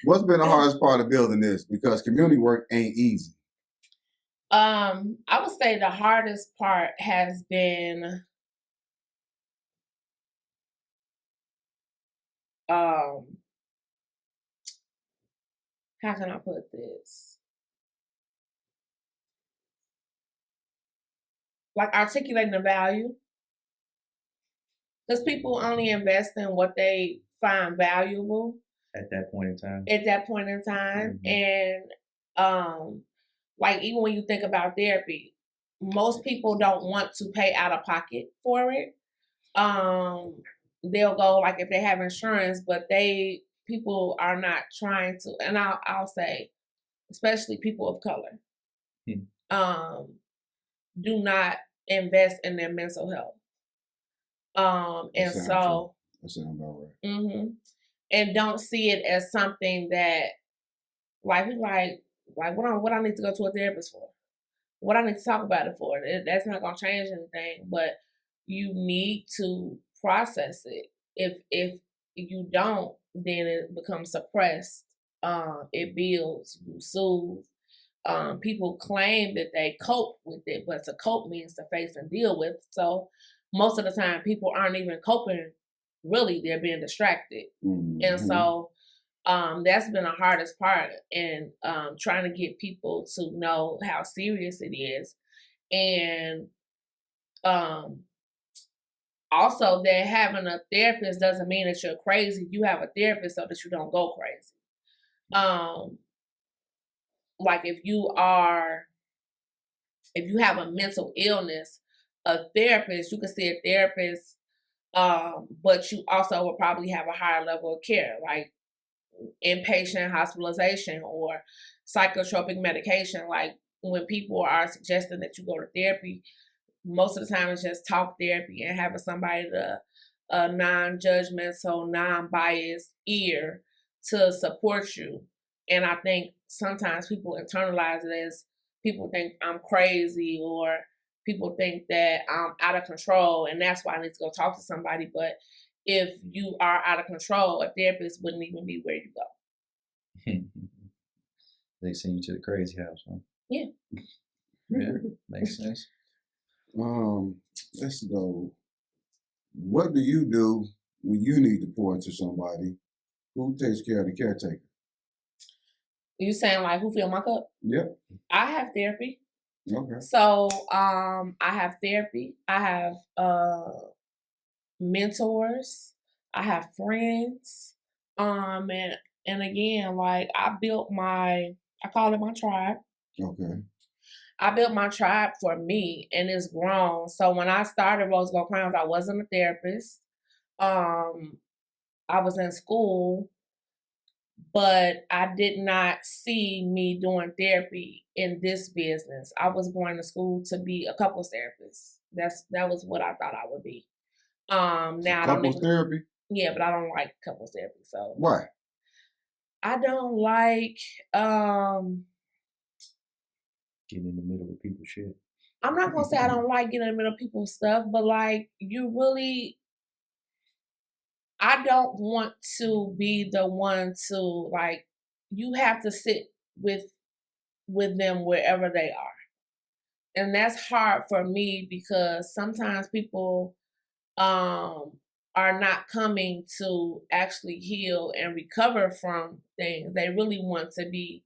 What's been the hardest part of building this? Because community work ain't easy. I would say the hardest part has been how can I put this? Like articulating the value. Because people only invest in what they find valuable. At that point in time. Mm-hmm. And like even when you think about therapy, most people don't want to pay out of pocket for it. They'll go like if they have insurance, but people are not trying to, and I'll say, especially people of color, do not invest in their mental health. And so that sounds about right. Mm-hmm. And don't see it as something that like what I need to go to a therapist for, what I need to talk about it for. That's not gonna change anything, but you need to process it. If you don't, then it becomes suppressed. It builds, you soothe. People claim that they cope with it, but to cope means to face and deal with. So most of the time, people aren't even coping. Really, they're being distracted. Mm-hmm. And so that's been the hardest part, and trying to get people to know how serious it is. And also that having a therapist doesn't mean that you're crazy. You have a therapist so that you don't go crazy. Like if you have a mental illness, a therapist, you can see a therapist, but you also will probably have a higher level of care, like inpatient hospitalization or psychotropic medication. Like when people are suggesting that you go to therapy, most of the time it's just talk therapy and having somebody a non-judgmental, non-biased ear to support you. And I think sometimes people internalize it as people think I'm crazy, or people think that I'm out of control, and that's why I need to go talk to somebody. But if you are out of control, a therapist wouldn't even be where you go. They send you to the crazy house, huh? Yeah. Yeah, makes sense. Let's go. What do you do when you need to pour into somebody? Who takes care of the caretaker? You saying like who fill my cup? Yep. I have therapy. Okay. So I have therapy. I have mentors. I have friends. And again, like I call it my tribe. Okay. I built my tribe for me, and it's grown. So when I started Rose Gold Crowns, I wasn't a therapist. I was in school, but I did not see me doing therapy in this business. I was going to school to be a couples therapist. That was what I thought I would be. Now couples therapy? Yeah, but I don't like couples therapy. So why? I don't like getting in the middle of people's shit. I'm not gonna say I don't like getting in the middle of people's stuff, but like I don't want to be the one to like. You have to sit with them wherever they are, and that's hard for me because sometimes people are not coming to actually heal and recover from things. They really want to be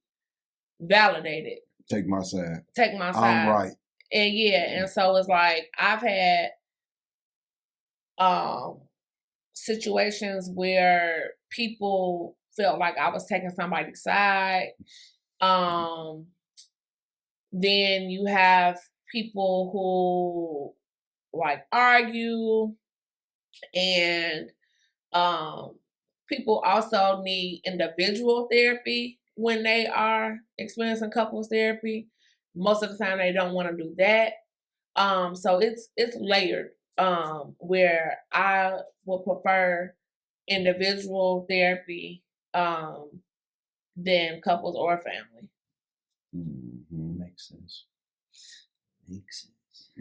validated. Take my side. I'm right. And and so it's like I've had situations where people felt like I was taking somebody's side. Then you have people who like argue, and people also need individual therapy when they are experiencing couples therapy. Most of the time they don't want to do that. So it's layered, where I would prefer individual therapy than couples or family. Mm-hmm. Makes sense.